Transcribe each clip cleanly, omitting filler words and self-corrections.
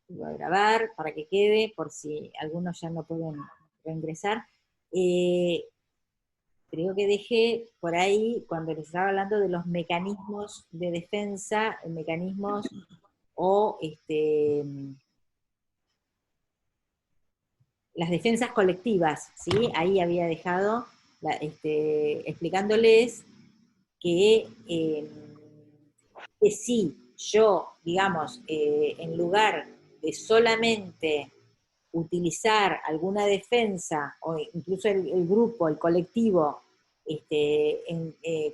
Voy a grabar para que quede, por si algunos ya no pueden reingresar. Eh, Creo que dejé por ahí, cuando les estaba hablando de los mecanismos de defensa, mecanismos o las defensas colectivas, ¿sí? Ahí había dejado explicándoles que si yo, digamos, en lugar de solamente utilizar alguna defensa, o incluso el grupo, el colectivo,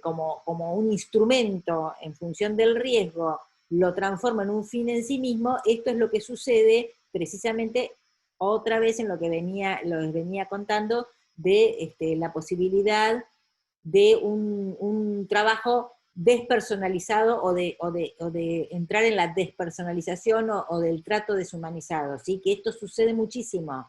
como un instrumento en función del riesgo, lo transforma en un fin en sí mismo, esto es lo que sucede precisamente otra vez en lo que lo venía contando de la posibilidad de un trabajo despersonalizado o de entrar en la despersonalización o del trato deshumanizado, ¿sí? Que esto sucede muchísimo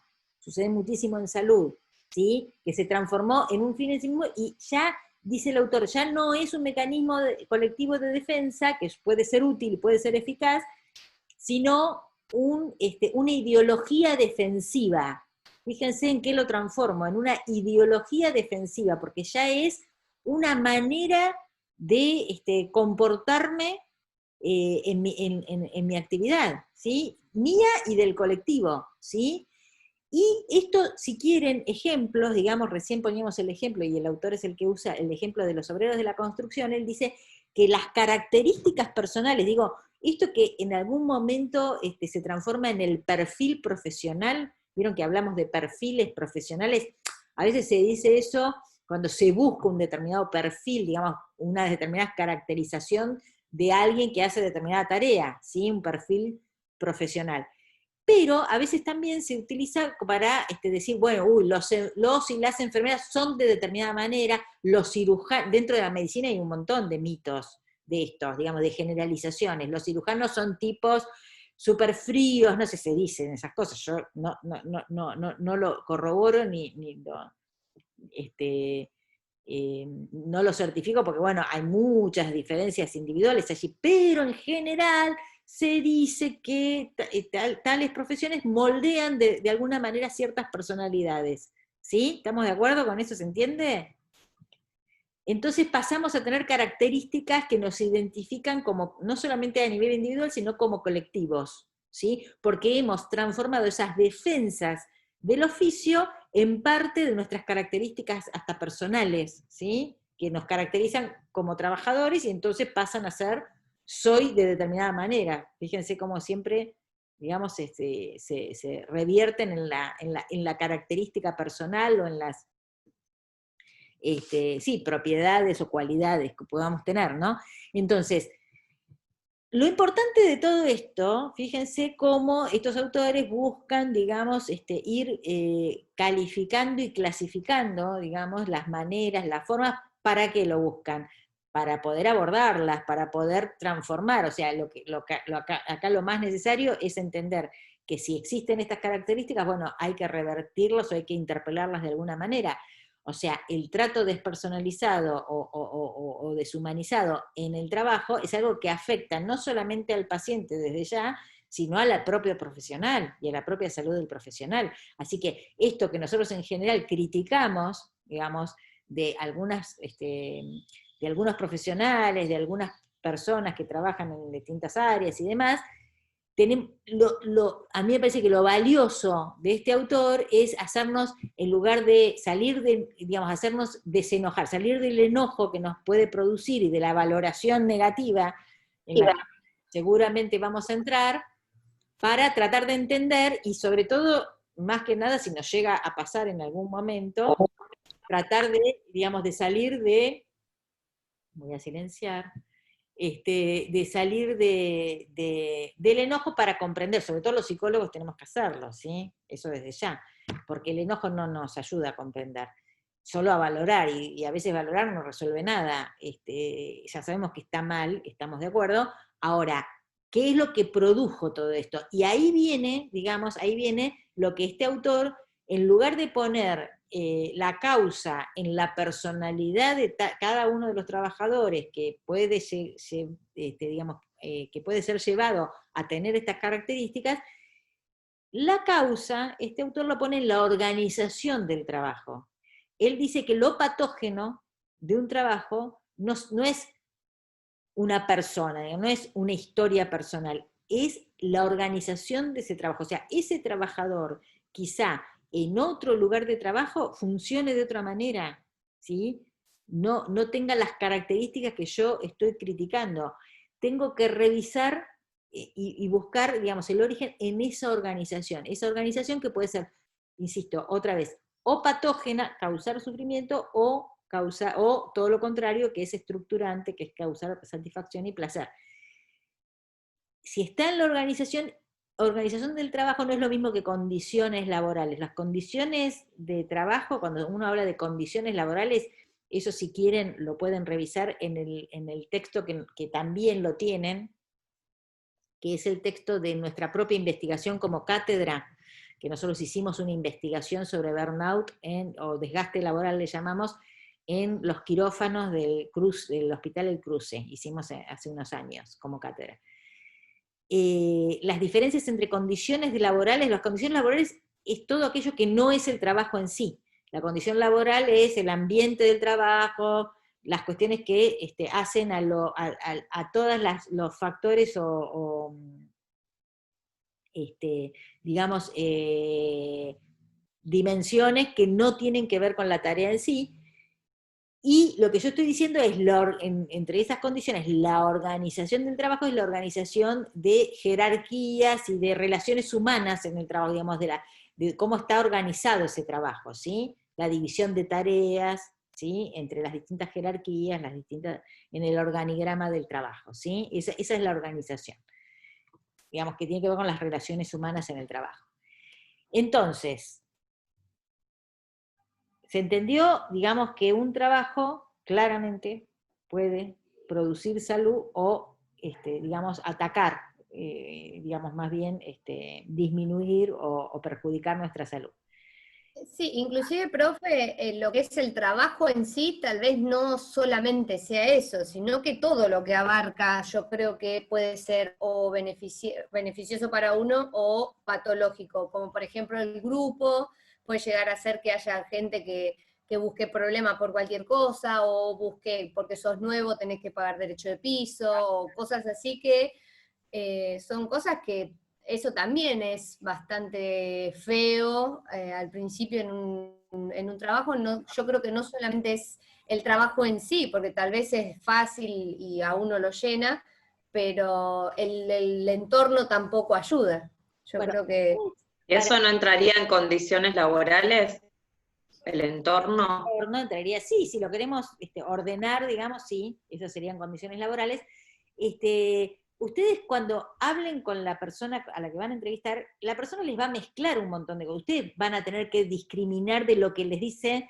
en salud, ¿sí? Que se transformó en un fin en sí mismo y ya, dice el autor, ya no es un mecanismo colectivo de defensa que puede ser útil y puede ser eficaz, sino una ideología defensiva. Fíjense en qué lo transformo, en una ideología defensiva, porque ya es una manera de comportarme en mi actividad, ¿sí? Mía y del colectivo, ¿sí? Y esto, si quieren ejemplos, digamos, recién poníamos el ejemplo, y el autor es el que usa el ejemplo de los obreros de la construcción, él dice que las características personales, digo, esto que en algún momento se transforma en el perfil profesional, vieron que hablamos de perfiles profesionales, a veces se dice eso cuando se busca un determinado perfil, digamos, una determinada caracterización de alguien que hace determinada tarea, ¿sí? Un perfil profesional. Pero a veces también se utiliza para decir, bueno, los y las enfermeras son de determinada manera, los cirujanos, dentro de la medicina hay un montón de mitos de estos, digamos, de generalizaciones. Los cirujanos son tipos súper fríos, no sé, se dicen esas cosas, yo no lo corroboro ni lo, no lo certifico porque, bueno, hay muchas diferencias individuales allí, pero en general se dice que tales profesiones moldean de alguna manera ciertas personalidades. ¿Sí? ¿Estamos de acuerdo con eso? ¿Se entiende? Entonces pasamos a tener características que nos identifican como, no solamente a nivel individual, sino como colectivos, ¿sí? Porque hemos transformado esas defensas del oficio en parte de nuestras características hasta personales, ¿sí? Que nos caracterizan como trabajadores y entonces pasan a ser soy de determinada manera. Fíjense cómo siempre, digamos, se revierten en la característica personal o en las sí, propiedades o cualidades que podamos tener, ¿no? Entonces, lo importante de todo esto, fíjense cómo estos autores buscan, digamos, ir calificando y clasificando, digamos, las maneras, las formas, ¿para qué lo buscan? Para poder abordarlas, para poder transformar, o sea, acá lo más necesario es entender que si existen estas características, bueno, hay que revertirlas o hay que interpelarlas de alguna manera. O sea, el trato despersonalizado o deshumanizado en el trabajo es algo que afecta no solamente al paciente desde ya, sino a la propia profesional y a la propia salud del profesional. Así que esto que nosotros en general criticamos, digamos, de de algunos profesionales, de algunas personas que trabajan en distintas áreas y demás, a mí me parece que lo valioso de este autor es hacernos, en lugar de salir de, digamos, hacernos desenojar, salir del enojo que nos puede producir y de la valoración negativa en la que seguramente vamos a entrar, para tratar de entender y sobre todo, más que nada, si nos llega a pasar en algún momento, tratar de, digamos, de salir voy a silenciar, de salir del enojo para comprender, sobre todo los psicólogos tenemos que hacerlo, ¿sí? Eso desde ya, porque el enojo no nos ayuda a comprender, solo a valorar, y a veces valorar no resuelve nada, ya sabemos que está mal, estamos de acuerdo, ahora, ¿qué es lo que produjo todo esto? Y ahí viene, digamos, ahí viene lo que este autor, en lugar de poner la causa en la personalidad de cada uno de los trabajadores que puede, digamos, que puede ser llevado a tener estas características, La causa, este autor lo pone en la organización del trabajo. Él dice que lo patógeno de un trabajo no es una persona, no es una historia personal, es la organización de ese trabajo. O sea, ese trabajador quizá en otro lugar de trabajo funcione de otra manera, ¿sí? No tenga las características que yo estoy criticando. Tengo que revisar y buscar, digamos, el origen en esa organización que puede ser, insisto, otra vez, o patógena, causar sufrimiento, o todo lo contrario, que es estructurante, que es causar satisfacción y placer. Si está en la organización del trabajo no es lo mismo que condiciones laborales. Las condiciones de trabajo, cuando uno habla de condiciones laborales, eso si quieren lo pueden revisar en el texto que también lo tienen, que es el texto de nuestra propia investigación como cátedra, que nosotros hicimos una investigación sobre burnout o desgaste laboral le llamamos, en los quirófanos del Hospital El Cruce, hicimos hace unos años como cátedra. Las diferencias entre condiciones laborales, las condiciones laborales es todo aquello que no es el trabajo en sí. La condición laboral es el ambiente del trabajo, las cuestiones que hacen a todos los factores digamos, dimensiones que no tienen que ver con la tarea en sí. Y lo que yo estoy diciendo es, entre esas condiciones, la organización del trabajo es la organización de jerarquías y de relaciones humanas en el trabajo, digamos, de cómo está organizado ese trabajo, ¿sí? La división de tareas, ¿sí? Entre las distintas jerarquías, en el organigrama del trabajo, ¿sí? Esa es la organización, digamos, que tiene que ver con las relaciones humanas en el trabajo. Entonces, se entendió, digamos, que un trabajo claramente puede producir salud o, digamos, atacar, digamos, más bien disminuir o perjudicar nuestra salud. Sí, inclusive, profe, lo que es el trabajo en sí, tal vez no solamente sea eso, sino que todo lo que abarca, yo creo que puede ser o beneficioso para uno o patológico, como por ejemplo el grupo, puede llegar a ser que haya gente que busque problemas por cualquier cosa, o busque, porque sos nuevo, tenés que pagar derecho de piso, o cosas así que son cosas que eso también es bastante feo al principio en un trabajo. No, yo creo que no solamente es el trabajo en sí, porque tal vez es fácil y a uno lo llena, pero el entorno tampoco ayuda. Yo Bueno, creo que... para ¿Eso no entraría en condiciones laborales? ¿El entorno? no entraría, sí, si lo queremos ordenar, digamos, sí, esas serían condiciones laborales. Ustedes cuando hablen con la persona a la que van a entrevistar, la persona les va a mezclar un montón de cosas. Ustedes van a tener que discriminar de lo que les dice,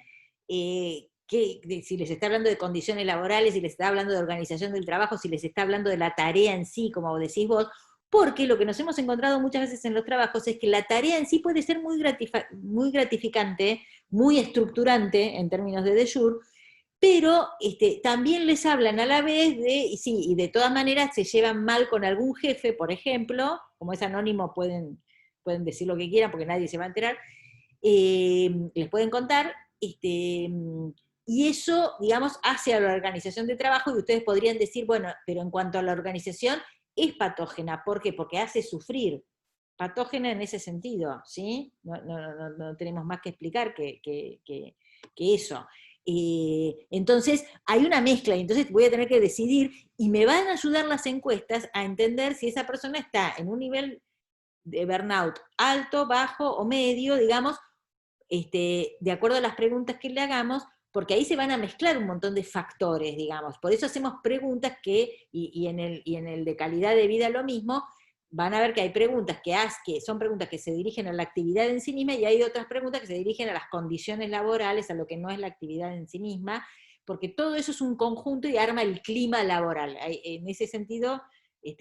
si les está hablando de condiciones laborales, si les está hablando de organización del trabajo, si les está hablando de la tarea en sí, como decís vos, porque lo que nos hemos encontrado muchas veces en los trabajos es que la tarea en sí puede ser muy gratificante, muy estructurante en términos de jour, pero también les hablan a la vez y de todas maneras se llevan mal con algún jefe, por ejemplo, como es anónimo pueden decir lo que quieran porque nadie se va a enterar, les pueden contar, y eso, digamos, hace a la organización de trabajo, y ustedes podrían decir, bueno, pero en cuanto a la organización, es patógena. ¿Por qué? Porque hace sufrir. Patógena en ese sentido, ¿sí? No tenemos más que explicar que eso. Entonces, hay una mezcla, y entonces voy a tener que decidir, y me van a ayudar las encuestas a entender si esa persona está en un nivel de burnout alto, bajo o medio, digamos, de acuerdo a las preguntas que le hagamos, porque ahí se van a mezclar un montón de factores, digamos. Por eso hacemos preguntas y en el de calidad de vida lo mismo, van a ver que hay preguntas que son preguntas que se dirigen a la actividad en sí misma, y hay otras preguntas que se dirigen a las condiciones laborales, a lo que no es la actividad en sí misma, porque todo eso es un conjunto y arma el clima laboral. En ese sentido,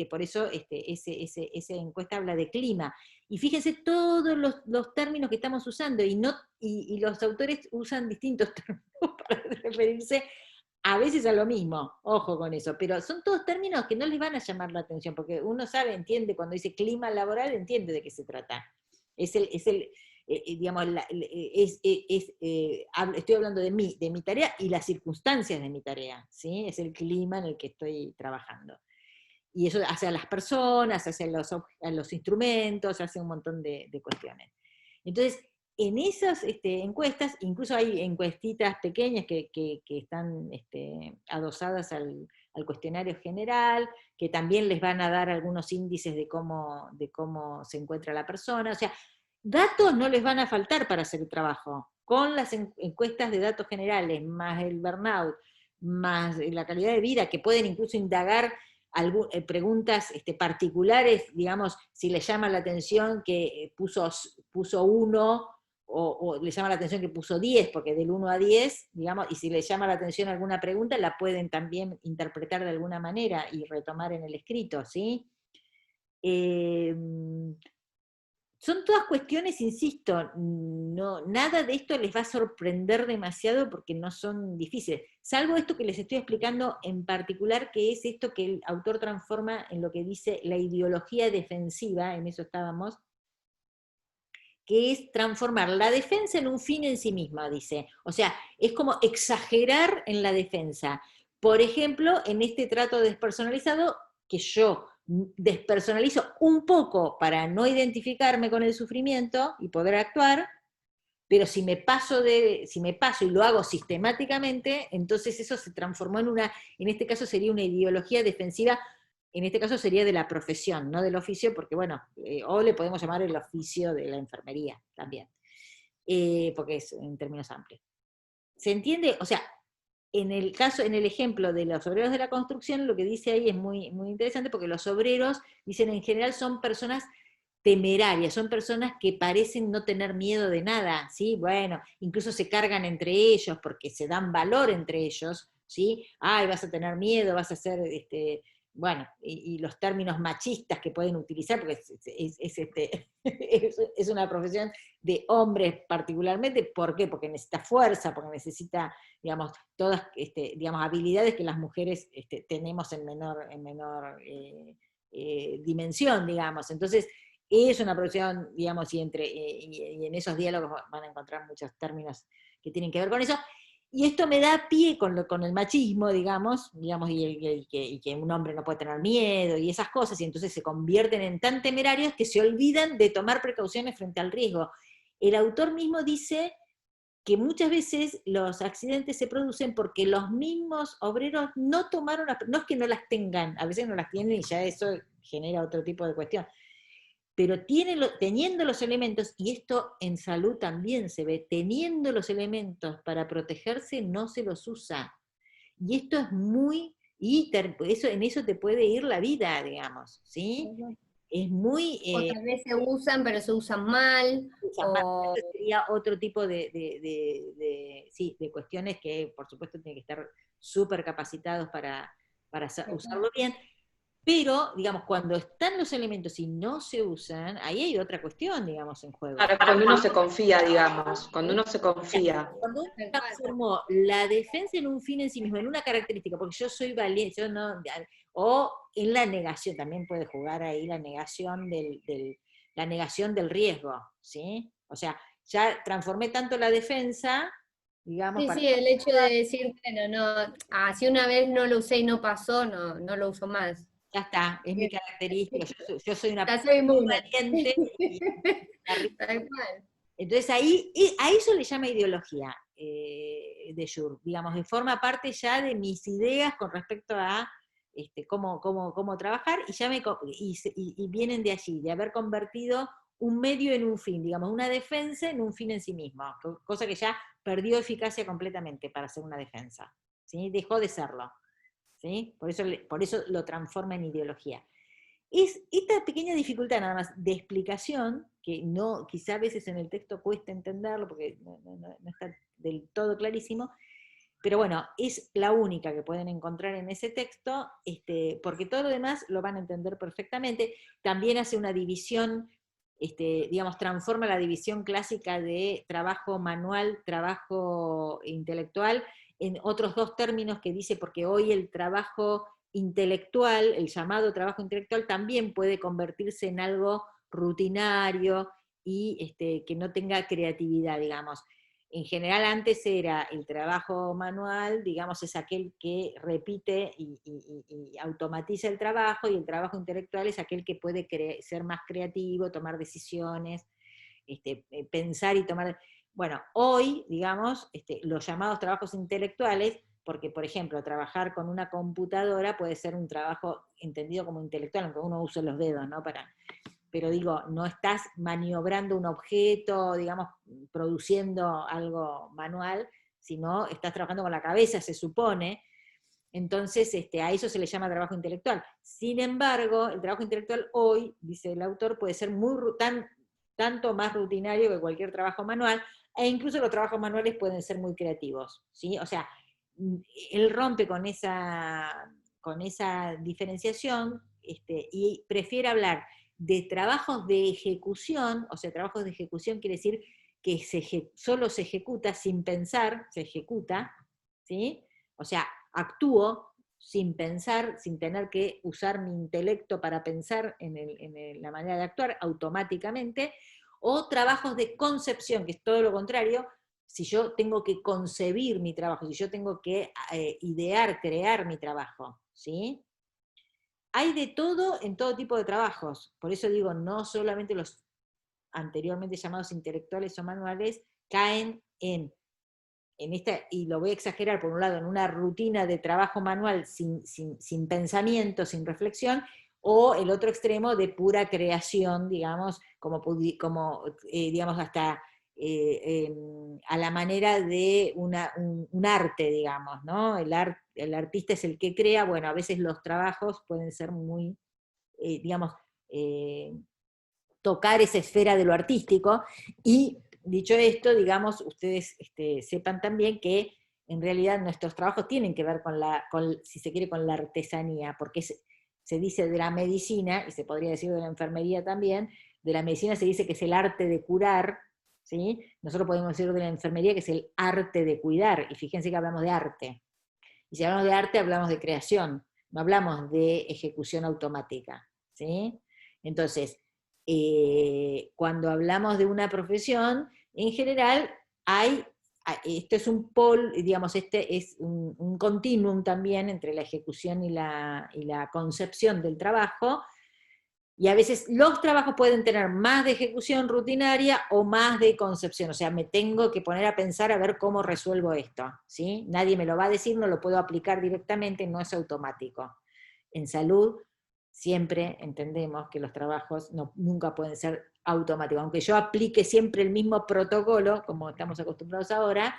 por eso esa encuesta habla de clima. Y fíjense todos los términos que estamos usando, y los autores usan distintos términos para referirse a veces a lo mismo, ojo con eso, pero son todos términos que no les van a llamar la atención, porque uno sabe, entiende, cuando dice clima laboral, entiende de qué se trata. Digamos, estoy hablando de mi tarea y las circunstancias de mi tarea, ¿sí? Es el clima en el que estoy trabajando. Y eso hace a las personas, hace a los instrumentos, hace un montón de cuestiones. Entonces, en esas encuestas, incluso hay encuestitas pequeñas que están adosadas al cuestionario general, que también les van a dar algunos índices de cómo se encuentra la persona. O sea, datos no les van a faltar para hacer el trabajo. Con las encuestas de datos generales, más el burnout, más la calidad de vida, que pueden incluso indagar preguntas particulares, digamos, si le llama la atención que puso 1, o le llama la atención que puso 10, porque del 1 a 10, digamos, y si le llama la atención alguna pregunta, la pueden también interpretar de alguna manera y retomar en el escrito, ¿sí? Son todas cuestiones, insisto, nada de esto les va a sorprender demasiado porque no son difíciles, salvo esto que les estoy explicando en particular, que es esto que el autor transforma en lo que dice la ideología defensiva, en eso estábamos, que es transformar la defensa en un fin en sí misma, dice. O sea, es como exagerar en la defensa. Por ejemplo, en este trato despersonalizado, que yo despersonalizo un poco para no identificarme con el sufrimiento y poder actuar, pero si me paso y lo hago sistemáticamente, entonces eso se transformó en este caso sería una ideología defensiva, en este caso sería de la profesión, no del oficio, porque bueno, o le podemos llamar el oficio de la enfermería también, porque es en términos amplios. ¿Se entiende? O sea, en el ejemplo de los obreros de la construcción, lo que dice ahí es muy, muy interesante, porque los obreros, dicen, en general son personas temerarias, son personas que parecen no tener miedo de nada, ¿sí? Bueno, incluso se cargan entre ellos porque se dan valor entre ellos, ¿sí? Ay, vas a tener miedo, vas a ser, bueno, y los términos machistas que pueden utilizar, porque es una profesión de hombres particularmente. ¿Por qué? Porque necesita fuerza, porque necesita, digamos, todas digamos, habilidades que las mujeres tenemos en menor dimensión, digamos. Entonces, es una profesión, digamos, y en esos diálogos van a encontrar muchos términos que tienen que ver con eso. Y esto me da pie con el machismo, digamos y que un hombre no puede tener miedo y esas cosas, y entonces se convierten en tan temerarios que se olvidan de tomar precauciones frente al riesgo. El autor mismo dice que muchas veces los accidentes se producen porque los mismos obreros no tomaron, no es que no las tengan, a veces no las tienen y ya eso genera otro tipo de cuestión, pero teniendo los elementos, y esto en salud también se ve, teniendo los elementos para protegerse, no se los usa. Y esto es en eso te puede ir la vida, digamos, ¿sí? Es muy... o tal vez se usan, pero se usan mal. O... sería otro tipo de cuestiones que, por supuesto, tienen que estar súper capacitados para usarlo bien. Pero, digamos, cuando están los elementos y no se usan, ahí hay otra cuestión, digamos, en juego. Claro, cuando uno se confía, digamos, cuando uno se confía. Cuando uno transformó la defensa en un fin en sí mismo, en una característica, porque yo soy valiente, o en la negación, también puede jugar ahí la negación del riesgo, ¿sí? O sea, ya transformé tanto la defensa, digamos... Sí, el hecho de decir, bueno, no, si una vez no lo usé y no pasó, no lo uso más. Ya está, es mi característica, yo soy una persona muy valiente. Entonces a eso le llama ideología de Jung, digamos, forma parte ya de mis ideas con respecto a cómo trabajar, y vienen de allí, de haber convertido un medio en un fin, digamos, una defensa en un fin en sí mismo, cosa que ya perdió eficacia completamente para ser una defensa, ¿sí? Dejó de serlo. ¿Sí? Por eso lo transforma en ideología. Es esta pequeña dificultad nada más de explicación, que quizá a veces en el texto cuesta entenderlo, porque no está del todo clarísimo, pero bueno, es la única que pueden encontrar en ese texto, porque todo lo demás lo van a entender perfectamente. También hace una división, digamos, transforma la división clásica de trabajo manual, trabajo intelectual, en otros dos términos que dice, porque hoy el trabajo intelectual, el llamado trabajo intelectual, también puede convertirse en algo rutinario, y que no tenga creatividad, digamos. En general antes era el trabajo manual, digamos, es aquel que repite y automatiza el trabajo, y el trabajo intelectual es aquel que puede ser más creativo, tomar decisiones, pensar y tomar... Bueno, hoy, digamos, los llamados trabajos intelectuales, porque, por ejemplo, trabajar con una computadora puede ser un trabajo entendido como intelectual, aunque uno use los dedos, ¿no? Pero digo, no estás maniobrando un objeto, digamos, produciendo algo manual, sino estás trabajando con la cabeza, se supone. Entonces, a eso se le llama trabajo intelectual. Sin embargo, el trabajo intelectual hoy, dice el autor, puede ser tanto más rutinario que cualquier trabajo manual, e incluso los trabajos manuales pueden ser muy creativos, ¿sí? O sea, él rompe con esa diferenciación, y prefiere hablar de trabajos de ejecución. O sea, trabajos de ejecución quiere decir que solo se ejecuta sin pensar, se ejecuta, ¿sí? O sea, actúo sin pensar, sin tener que usar mi intelecto para pensar en la manera de actuar automáticamente, o trabajos de concepción, que es todo lo contrario. Si yo tengo que concebir mi trabajo, si yo tengo que idear, crear mi trabajo, ¿sí? Hay de todo en todo tipo de trabajos. Por eso digo, no solamente los anteriormente llamados intelectuales o manuales caen en esta, y lo voy a exagerar por un lado, en una rutina de trabajo manual sin pensamiento, sin reflexión, o el otro extremo de pura creación, digamos, digamos, hasta a la manera de un arte, digamos, ¿no? El artista es el que crea. Bueno, a veces los trabajos pueden ser muy, digamos, tocar esa esfera de lo artístico. Y dicho esto, digamos, ustedes sepan también que en realidad nuestros trabajos tienen que ver si se quiere, con la artesanía, porque se dice de la medicina, y se podría decir de la enfermería también. De la medicina se dice que es el arte de curar, ¿sí? Nosotros podemos decir de la enfermería que es el arte de cuidar, y fíjense que hablamos de arte. Y si hablamos de arte, hablamos de creación, no hablamos de ejecución automática, ¿sí? Entonces, cuando hablamos de una profesión, en general esto es digamos, es un continuum también entre la ejecución y la concepción del trabajo, y a veces los trabajos pueden tener más de ejecución rutinaria o más de concepción. O sea, me tengo que poner a pensar a ver cómo resuelvo esto, ¿sí? Nadie me lo va a decir, no lo puedo aplicar directamente, no es automático. En salud siempre entendemos que los trabajos nunca pueden ser automáticos. Aunque yo aplique siempre el mismo protocolo, como estamos acostumbrados ahora,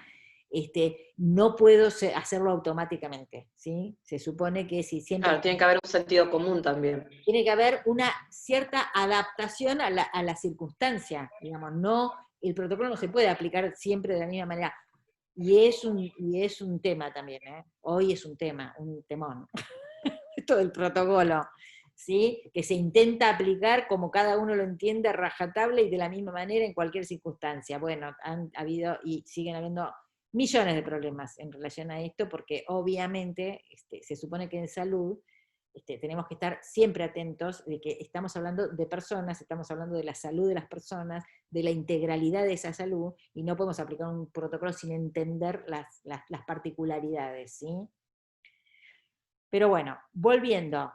no puedo hacerlo automáticamente, ¿sí? Se supone que si siempre... Claro, tiene que haber un sentido común también. Tiene que haber una cierta adaptación a la circunstancia, digamos, el protocolo no se puede aplicar siempre de la misma manera. Y es un tema también, ¿eh? Hoy es un temón, esto del protocolo, ¿sí? Que se intenta aplicar como cada uno lo entiende, a rajatabla y de la misma manera en cualquier circunstancia. Bueno, han habido y siguen habiendo millones de problemas en relación a esto, porque obviamente se supone que en salud tenemos que estar siempre atentos de que estamos hablando de personas, estamos hablando de la salud de las personas, de la integralidad de esa salud, y no podemos aplicar un protocolo sin entender las particularidades, ¿sí? Pero bueno, volviendo,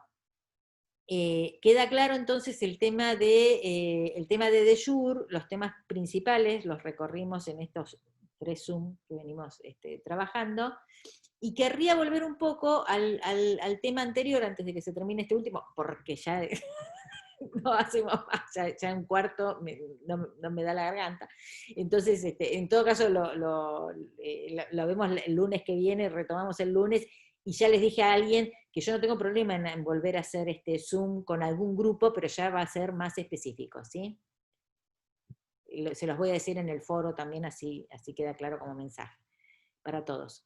queda claro entonces el tema de de jure. Los temas principales los recorrimos en estos 3 Zoom que venimos trabajando, y querría volver un poco al tema anterior antes de que se termine este último, porque ya no hacemos más, ya un cuarto no me da la garganta. Entonces, en todo caso lo vemos el lunes que viene, retomamos el lunes. Y ya les dije a alguien que yo no tengo problema en volver a hacer Zoom con algún grupo, pero ya va a ser más específico, ¿sí? Se los voy a decir en el foro también, así queda claro como mensaje para todos.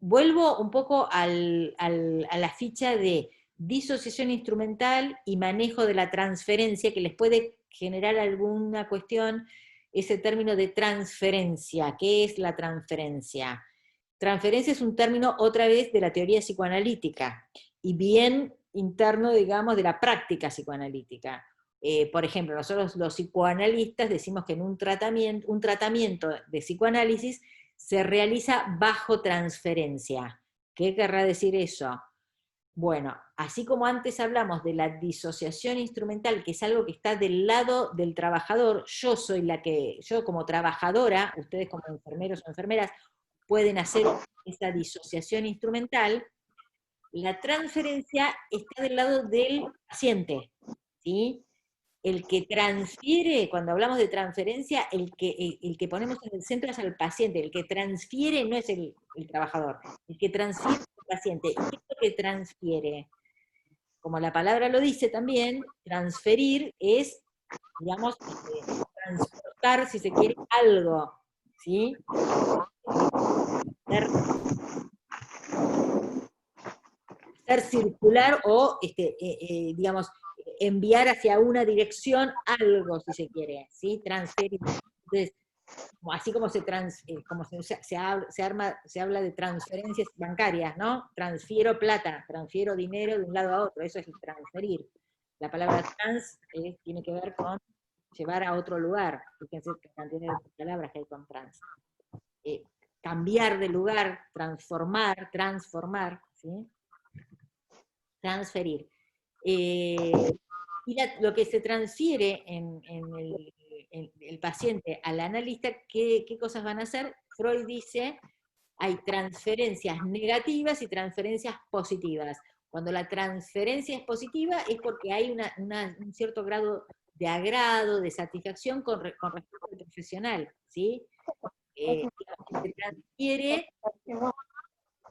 Vuelvo un poco a la ficha de disociación instrumental y manejo de la transferencia, que les puede generar alguna cuestión ese término de transferencia. ¿Qué es la transferencia? Transferencia es un término, otra vez, de la teoría psicoanalítica, y bien interno, digamos, de la práctica psicoanalítica. Por ejemplo, nosotros los psicoanalistas decimos que en un tratamiento de psicoanálisis se realiza bajo transferencia. ¿Qué querrá decir eso? Bueno, así como antes hablamos de la disociación instrumental, que es algo que está del lado del trabajador, yo como trabajadora, ustedes como enfermeros o enfermeras, pueden hacer esa disociación instrumental. La transferencia está del lado del paciente, ¿sí? El que transfiere, cuando hablamos de transferencia, el que ponemos en el centro es al paciente, el que transfiere no es el trabajador, el que transfiere es el paciente. ¿Y qué es lo que transfiere? Como la palabra lo dice también, transferir es, digamos, transportar, si se quiere, algo, ¿sí? Ser circular o, digamos, enviar hacia una dirección algo, si se quiere, ¿sí? Transferir. Entonces, así como se habla de transferencias bancarias, ¿no? Transfiero plata, transfiero dinero de un lado a otro, eso es transferir. La palabra trans tiene que ver con llevar a otro lugar. Fíjense la cantidad de palabras que hay con trans. Cambiar de lugar, transformar, ¿sí? Transferir. Y lo que se transfiere en el paciente al analista, ¿qué cosas van a hacer? Freud dice, hay transferencias negativas y transferencias positivas. Cuando la transferencia es positiva es porque hay un cierto grado de agrado, de satisfacción con respecto al profesional, ¿sí? Se transfiere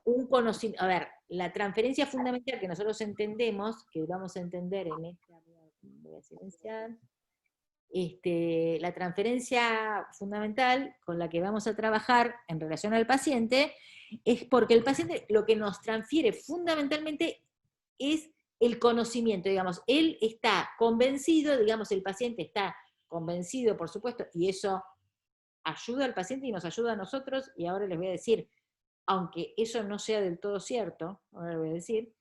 un conocimiento. A ver, la transferencia fundamental que nosotros entendemos, que vamos a entender en esta, voy a silenciar, la transferencia fundamental con la que vamos a trabajar en relación al paciente, es porque el paciente lo que nos transfiere fundamentalmente es el conocimiento, digamos, él está convencido, digamos, el paciente está convencido, por supuesto, y eso ayuda al paciente y nos ayuda a nosotros, y ahora les voy a decir, aunque eso no sea del todo cierto, ahora les voy a decir,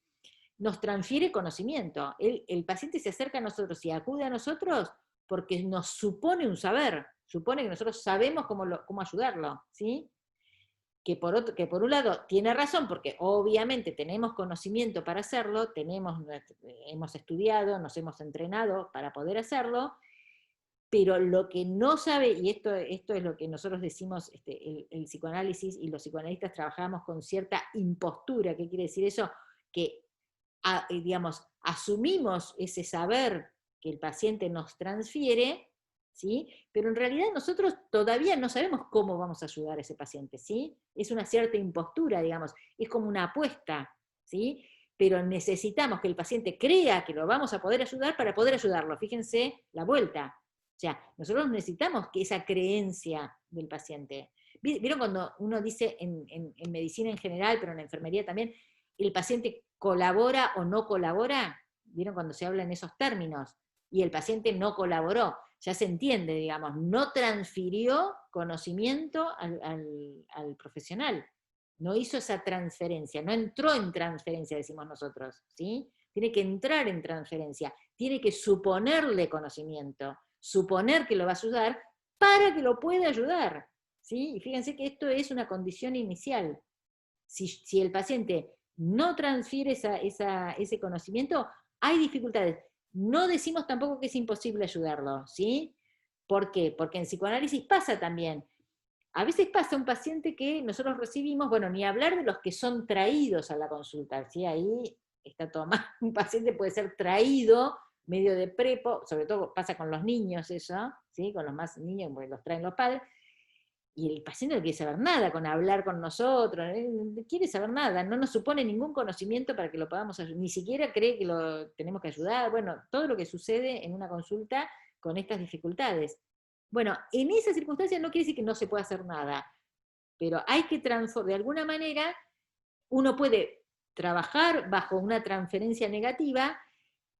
nos transfiere conocimiento. El paciente se acerca a nosotros y acude a nosotros porque nos supone un saber, supone que nosotros sabemos cómo ayudarlo, ¿sí? Que por un lado tiene razón, porque obviamente tenemos conocimiento para hacerlo, hemos estudiado, nos hemos entrenado para poder hacerlo, pero lo que no sabe, y esto es lo que nosotros decimos, el psicoanálisis y los psicoanalistas trabajamos con cierta impostura. ¿Qué quiere decir eso? Que, digamos, asumimos ese saber que el paciente nos transfiere, ¿sí? Pero en realidad nosotros todavía no sabemos cómo vamos a ayudar a ese paciente, ¿sí? Es una cierta impostura, digamos, es como una apuesta, ¿sí? Pero necesitamos que el paciente crea que lo vamos a poder ayudar para poder ayudarlo. Fíjense la vuelta. O sea, nosotros necesitamos que esa creencia del paciente. ¿Vieron cuando uno dice en medicina en general, pero en enfermería también, el paciente colabora o no colabora? ¿Vieron cuando se habla en esos términos? Y el paciente no colaboró. Ya se entiende, digamos, no transfirió conocimiento al profesional. No hizo esa transferencia, no entró en transferencia, decimos nosotros, ¿sí? Tiene que entrar en transferencia, tiene que suponerle conocimiento, suponer que lo va a ayudar para que lo pueda ayudar, ¿sí? Y fíjense que esto es una condición inicial. Si el paciente no transfiere ese conocimiento, hay dificultades. No decimos tampoco que es imposible ayudarlo, ¿sí? ¿Por qué? Porque en psicoanálisis pasa también. A veces pasa un paciente que nosotros recibimos, bueno, ni hablar de los que son traídos a la consulta, ¿sí? Ahí está todo mal. Un paciente puede ser traído medio de prepo, sobre todo pasa con los niños eso, ¿sí? Con los más niños, porque los traen los padres, y el paciente no quiere saber nada con hablar con nosotros, no quiere saber nada, no nos supone ningún conocimiento para que lo podamos ayudar, ni siquiera cree que lo tenemos que ayudar, bueno, todo lo que sucede en una consulta con estas dificultades. Bueno, en esa circunstancia no quiere decir que no se pueda hacer nada, pero hay que transformar, de alguna manera, uno puede trabajar bajo una transferencia negativa.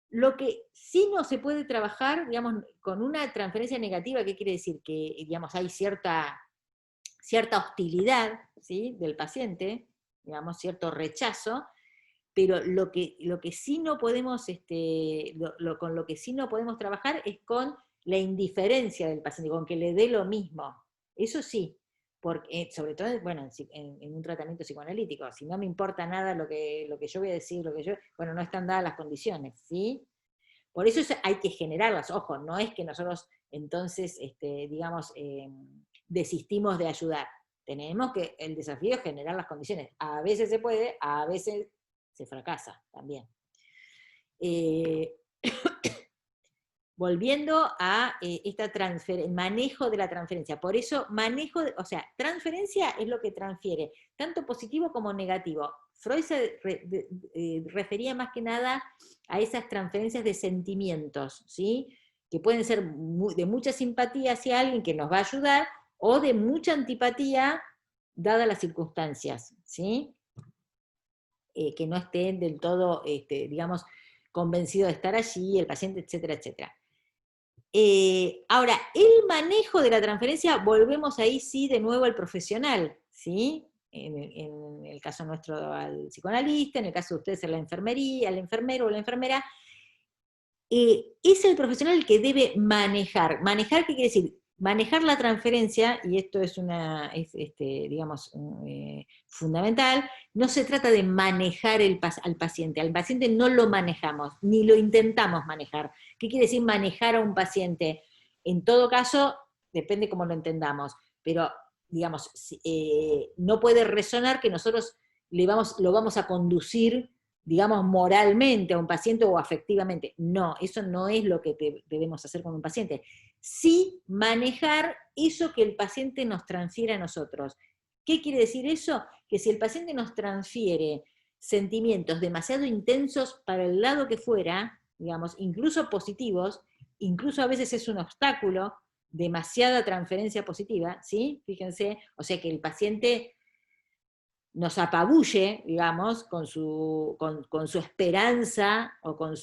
Lo que sí no se puede trabajar, digamos, con una transferencia negativa, ¿qué quiere decir? Que, digamos, hay cierta hostilidad, ¿sí?, del paciente, digamos, cierto rechazo. pero lo que sí no podemos, con lo que sí no podemos trabajar es con la indiferencia del paciente, con que le dé lo mismo. Eso sí, porque, sobre todo, bueno, en un tratamiento psicoanalítico, si no me importa nada lo que yo voy a decir, bueno, no están dadas las condiciones, ¿sí? Por eso hay que generarlas, ojo, no es que nosotros entonces, digamos, desistimos de ayudar. Tenemos que, el desafío es generar las condiciones. A veces se puede, a veces se fracasa también. Volviendo a el manejo de la transferencia. Por eso, o sea, transferencia es lo que transfiere, tanto positivo como negativo. Freud se refería más que nada a esas transferencias de sentimientos, ¿sí? Que pueden ser de mucha simpatía hacia alguien que nos va a ayudar, o de mucha antipatía, dadas las circunstancias, ¿sí? Que no estén del todo, digamos, convencidos de estar allí, el paciente, etcétera, etcétera. Ahora, el manejo de la transferencia, volvemos ahí sí de nuevo al profesional, ¿sí? En el caso nuestro al psicoanalista, en el caso de ustedes a la enfermería, al enfermero o la enfermera, es el profesional el que debe manejar. ¿Manejar qué quiere decir? Manejar la transferencia, y esto es digamos, fundamental, no se trata de manejar al paciente no lo manejamos, ni lo intentamos manejar. ¿Qué quiere decir manejar a un paciente? En todo caso, depende cómo lo entendamos, pero, digamos, no puede resonar que nosotros lo vamos a conducir, digamos, moralmente a un paciente o afectivamente. No, eso no es lo que debemos hacer con un paciente. Sí manejar eso que el paciente nos transfiere a nosotros. ¿Qué quiere decir eso? Que si el paciente nos transfiere sentimientos demasiado intensos para el lado que fuera, digamos, incluso positivos, incluso a veces es un obstáculo, demasiada transferencia positiva, ¿sí? Fíjense, o sea que el paciente nos apabulle, digamos, con su esperanza, o con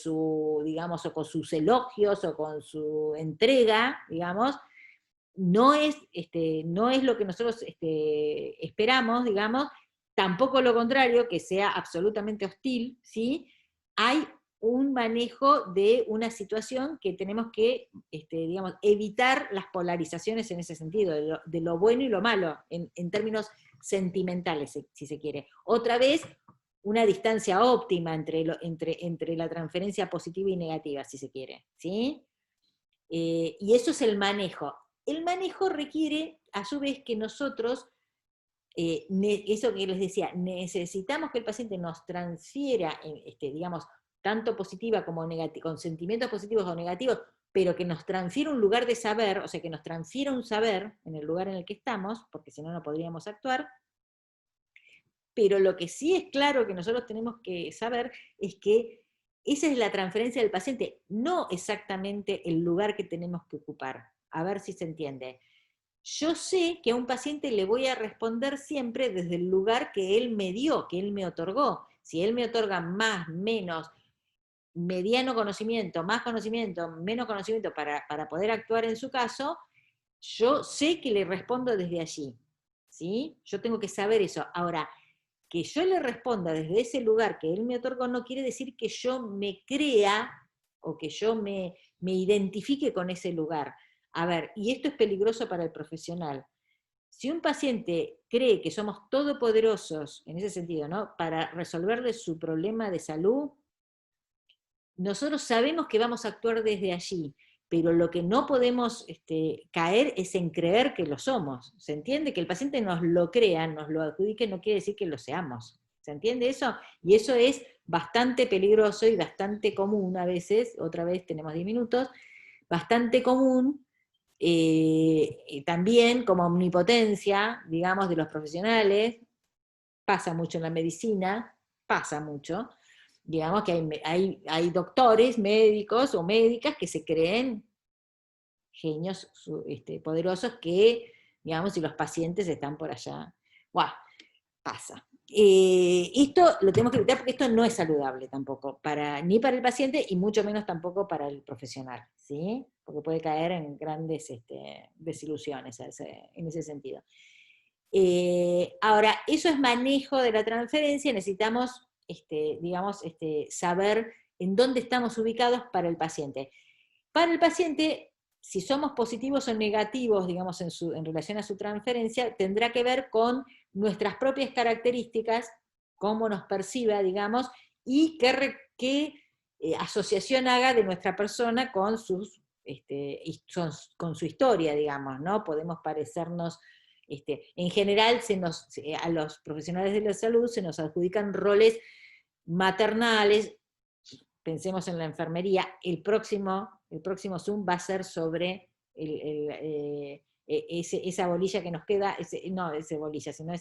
digamos, o con sus elogios, o con su entrega, digamos, no es lo que nosotros esperamos, digamos, tampoco lo contrario, que sea absolutamente hostil, ¿sí? Hay un manejo de una situación que tenemos que, digamos, evitar las polarizaciones en ese sentido, de lo bueno y lo malo, en términos sentimentales, si se quiere. Otra vez, una distancia óptima entre la transferencia positiva y negativa, si se quiere, ¿sí? Y eso es el manejo. El manejo requiere, a su vez, que nosotros, eso que les decía, necesitamos que el paciente nos transfiera, digamos, tanto positiva como negativa, con sentimientos positivos o negativos, pero que nos transfiera un lugar de saber, o sea, que nos transfiera un saber en el lugar en el que estamos, porque si no, no podríamos actuar. Pero lo que sí es claro que nosotros tenemos que saber es que esa es la transferencia del paciente, no exactamente el lugar que tenemos que ocupar. A ver si se entiende. Yo sé que a un paciente le voy a responder siempre desde el lugar que él me dio, que él me otorgó. Si él me otorga más, menos, mediano conocimiento, más conocimiento, menos conocimiento para poder actuar en su caso, yo sé que le respondo desde allí, ¿sí? Yo tengo que saber eso. Ahora, que yo le responda desde ese lugar que él me otorgó no quiere decir que yo me crea o que yo me identifique con ese lugar. A ver, y esto es peligroso para el profesional. Si un paciente cree que somos todopoderosos, en ese sentido, ¿no?, para resolverle su problema de salud, nosotros sabemos que vamos a actuar desde allí, pero lo que no podemos caer es en creer que lo somos. ¿Se entiende? Que el paciente nos lo crea, nos lo adjudique, no quiere decir que lo seamos. ¿Se entiende eso? Y eso es bastante peligroso y bastante común a veces, otra vez tenemos 10 minutos, bastante común, también como omnipotencia, digamos, de los profesionales, pasa mucho en la medicina, pasa mucho, digamos que hay doctores, médicos o médicas que se creen genios poderosos que, digamos, si los pacientes están por allá, ¡guau!, pasa. Esto lo tenemos que evitar porque esto no es saludable tampoco, ni para el paciente y mucho menos tampoco para el profesional, ¿sí? Porque puede caer en grandes desilusiones en ese sentido. Ahora, eso es manejo de la transferencia, necesitamos digamos, saber en dónde estamos ubicados para el paciente. Para el paciente, si somos positivos o negativos, digamos, en relación a su transferencia, tendrá que ver con nuestras propias características, cómo nos perciba, digamos, y qué asociación haga de nuestra persona con con su historia, digamos, ¿no? Podemos parecernos, en general, a los profesionales de la salud se nos adjudican roles maternales. Pensemos en la enfermería. El próximo Zoom va a ser sobre esa bolilla que nos queda, no ese bolilla, sino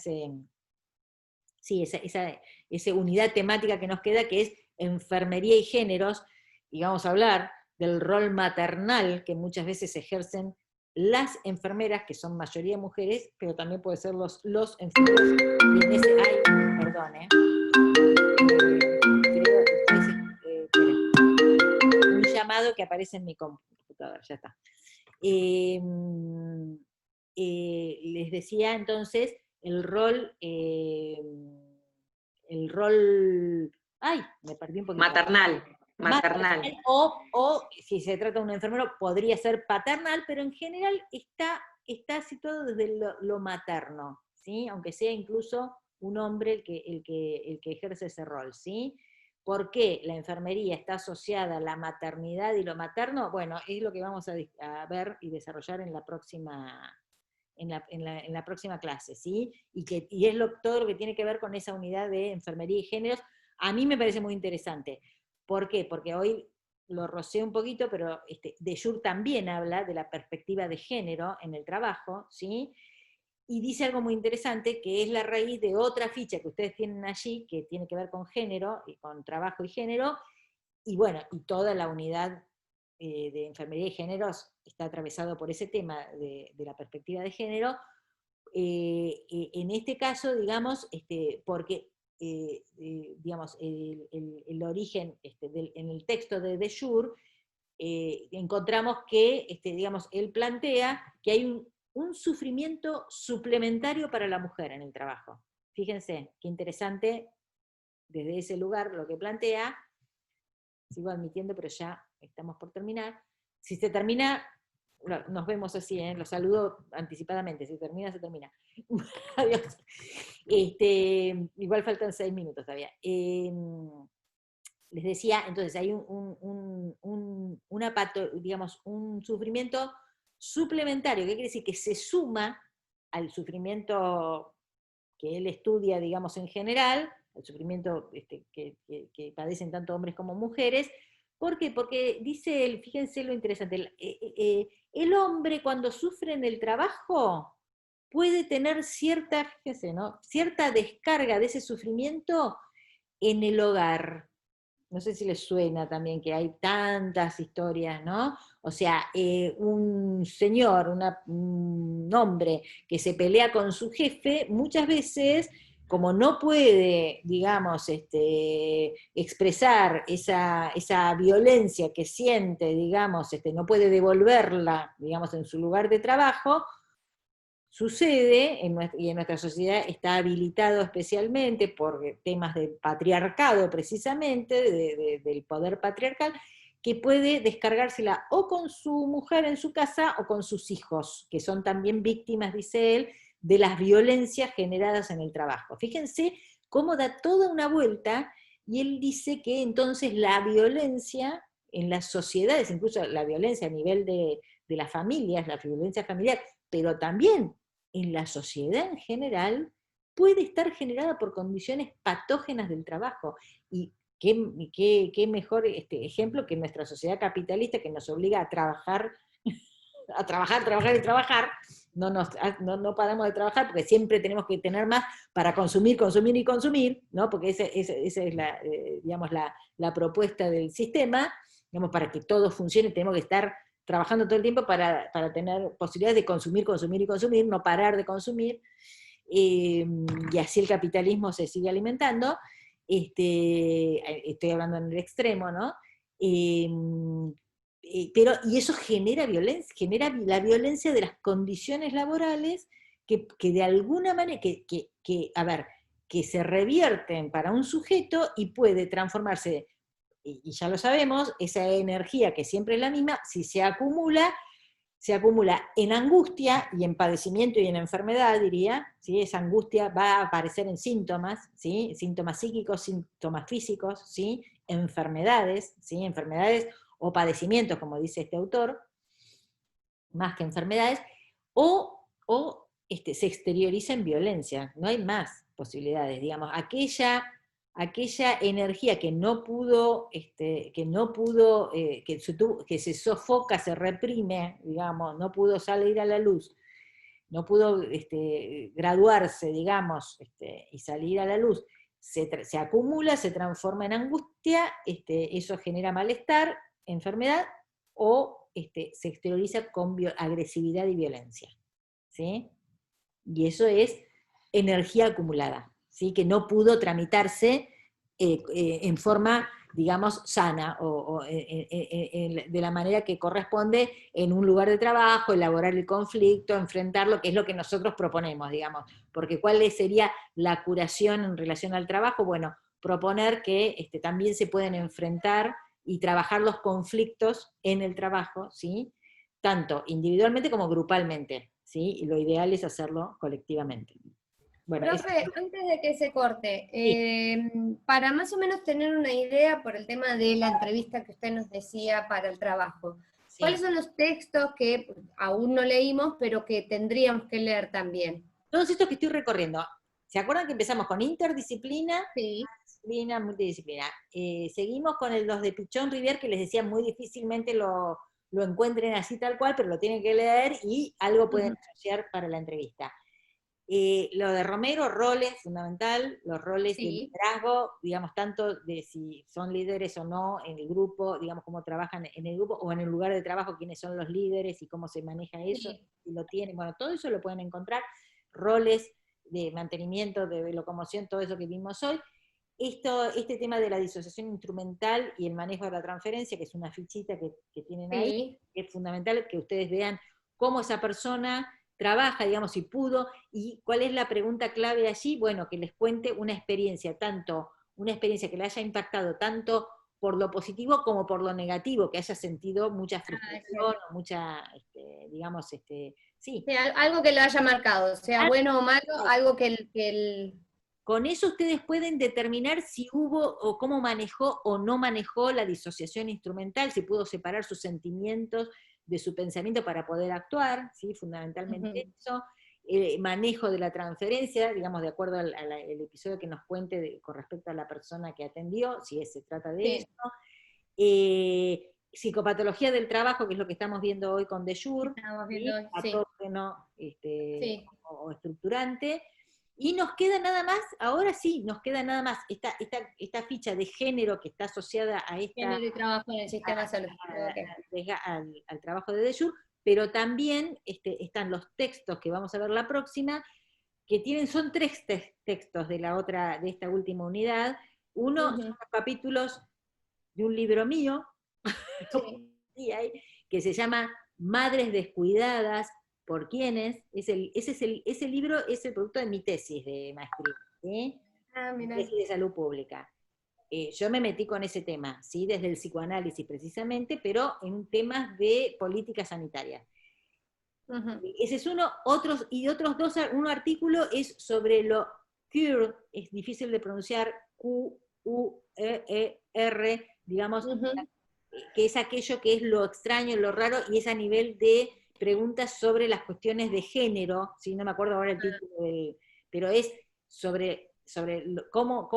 esa unidad temática que nos queda, que es enfermería y géneros, y vamos a hablar del rol maternal que muchas veces ejercen las enfermeras, que son mayoría mujeres, pero también pueden ser los enfermeros. Perdón, un llamado que aparece en mi computadora, ya está. Les decía entonces el rol, ay, me perdí un poquito. Maternal. O si se trata de un enfermero, podría ser paternal, pero en general está situado desde lo materno, ¿sí? Aunque sea incluso un hombre el que ejerce ese rol, ¿sí? ¿Por qué la enfermería está asociada a la maternidad y lo materno? Bueno, es lo que vamos a ver y desarrollar en la próxima, en la próxima clase, ¿sí? Y es todo lo que tiene que ver con esa unidad de enfermería y géneros. A mí me parece muy interesante. ¿Por qué? Porque hoy lo rocé un poquito, pero de Jure también habla de la perspectiva de género en el trabajo, ¿sí? Y dice algo muy interesante, que es la raíz de otra ficha que ustedes tienen allí, que tiene que ver con género, y con trabajo y género, y bueno, y toda la unidad de enfermería y géneros está atravesado por ese tema de la perspectiva de género. En este caso, digamos, porque digamos, el origen en el texto de Jure, encontramos que, digamos, él plantea que hay un sufrimiento suplementario para la mujer en el trabajo. Fíjense, qué interesante desde ese lugar lo que plantea. Sigo admitiendo, pero ya estamos por terminar. Si se termina, nos vemos así, los saludo anticipadamente. Si termina, se termina. Adiós. Igual faltan 6 minutos todavía. Les decía, entonces hay digamos, un sufrimiento suplementario, ¿qué quiere decir? Que se suma al sufrimiento que él estudia, digamos, en general, el sufrimiento que padecen tanto hombres como mujeres. ¿Por qué? Porque dice él, fíjense lo interesante, el hombre cuando sufre en el trabajo puede tener fíjense, ¿no? Cierta descarga de ese sufrimiento en el hogar. No sé si les suena también que hay tantas historias, ¿no? O sea, un señor, un hombre que se pelea con su jefe, muchas veces, como no puede, digamos, expresar esa violencia que siente, digamos, no puede devolverla, digamos, en su lugar de trabajo, sucede, y en nuestra sociedad está habilitado especialmente por temas de patriarcado precisamente, del poder patriarcal, que puede descargársela o con su mujer en su casa o con sus hijos, que son también víctimas, dice él, de las violencias generadas en el trabajo. Fíjense cómo da toda una vuelta, y él dice que entonces la violencia en las sociedades, incluso la violencia a nivel de las familias, la violencia familiar, pero también en la sociedad en general, puede estar generada por condiciones patógenas del trabajo. Y qué mejor ejemplo que nuestra sociedad capitalista, que nos obliga a trabajar, trabajar y trabajar. No paramos de trabajar porque siempre tenemos que tener más para consumir, consumir y consumir, ¿no? Porque esa es digamos, la propuesta del sistema. Digamos, para que todo funcione tenemos que estar trabajando todo el tiempo para tener posibilidades de consumir, consumir y consumir, no parar de consumir, y así el capitalismo se sigue alimentando. Estoy hablando en el extremo, ¿no? Y eso genera violencia, genera la violencia de las condiciones laborales que de alguna manera, a ver, que se revierten para un sujeto y puede transformarse, y ya lo sabemos, esa energía que siempre es la misma, si se acumula en angustia y en padecimiento y en enfermedad, diría, ¿sí? Esa angustia va a aparecer en síntomas, ¿sí? Síntomas psíquicos, síntomas físicos, ¿sí? Enfermedades, ¿sí? Enfermedades o padecimientos, como dice este autor, más que enfermedades, se exterioriza en violencia, no hay más posibilidades, digamos, aquella energía que no pudo, que se sofoca, se reprime, digamos, no pudo salir a la luz, no pudo graduarse, digamos, y salir a la luz, se acumula, se transforma en angustia, eso genera malestar, enfermedad, o se exterioriza con agresividad y violencia, ¿sí? Y eso es energía acumulada, ¿sí? Que no pudo tramitarse en forma, digamos, sana, o de la manera que corresponde en un lugar de trabajo, elaborar el conflicto, enfrentarlo, que es lo que nosotros proponemos, digamos. Porque ¿cuál sería la curación en relación al trabajo? Bueno, proponer que también se pueden enfrentar y trabajar los conflictos en el trabajo, ¿sí? Tanto individualmente como grupalmente, ¿sí? Y lo ideal es hacerlo colectivamente. Bueno, Profe, antes de que se corte, sí, para más o menos tener una idea por el tema de la entrevista que usted nos decía para el trabajo, ¿cuáles sí. son los textos que aún no leímos, pero que tendríamos que leer también? Todos estos que estoy recorriendo, ¿se acuerdan que empezamos con interdisciplina, Sí. disciplina, multidisciplina? Seguimos con los de Pichón Rivière, que les decía muy difícilmente lo encuentren así tal cual, pero lo tienen que leer y algo pueden asociar para la entrevista. Lo de Romero, roles, fundamental, los roles de Sí. liderazgo, digamos, tanto de si son líderes o no en el grupo, digamos, cómo trabajan en el grupo, o en el lugar de trabajo, quiénes son los líderes y cómo se maneja eso, Sí. si lo tienen, bueno, todo eso lo pueden encontrar, roles de mantenimiento, de locomoción, todo eso que vimos hoy. Este tema de la disociación instrumental y el manejo de la transferencia, que es una fichita que tienen ahí, Sí. es fundamental que ustedes vean cómo esa persona trabaja, digamos, si pudo, y cuál es la pregunta clave allí, bueno, que les cuente una experiencia que le haya impactado tanto por lo positivo como por lo negativo, que haya sentido mucha frustración, o mucha, digamos, sí. Sí, algo que lo haya marcado, sea bueno o malo, algo que Con eso ustedes pueden determinar si hubo o cómo manejó o no manejó la disociación instrumental, si pudo separar sus sentimientos de su pensamiento para poder actuar, ¿sí? Fundamentalmente eso. Manejo de la transferencia, digamos, de acuerdo al episodio que nos cuente con respecto a la persona que atendió, si se trata de Sí. eso. Psicopatología del trabajo, que es lo que estamos viendo hoy con Dejur, Estamos ¿sí? viendo hoy, sí. Patógeno Sí. o estructurante. Y nos queda nada más, ahora sí, nos queda nada más esta ficha de género que está asociada a Género y trabajo en el sistema de salud. Okay. al trabajo de Dejur, pero también están los textos que vamos a ver la próxima, que son 3 textos de esta última unidad. Uno son los capítulos de un libro mío, Sí. que se llama Madres Descuidadas, ¿por quiénes? Ese libro es el producto de mi tesis de maestría, ¿sí? Ah, Mi mira. tesis de salud pública. Yo me metí con ese tema, ¿sí? Desde el psicoanálisis precisamente, pero en temas de política sanitaria. Ese es uno, otros dos, un artículo es sobre lo CURE, es difícil de pronunciar, Q-U-E-E-R, digamos, que es aquello que es lo extraño, lo raro, y es a nivel de preguntas sobre las cuestiones de género, ¿sí? No me acuerdo ahora el título pero es sobre cómo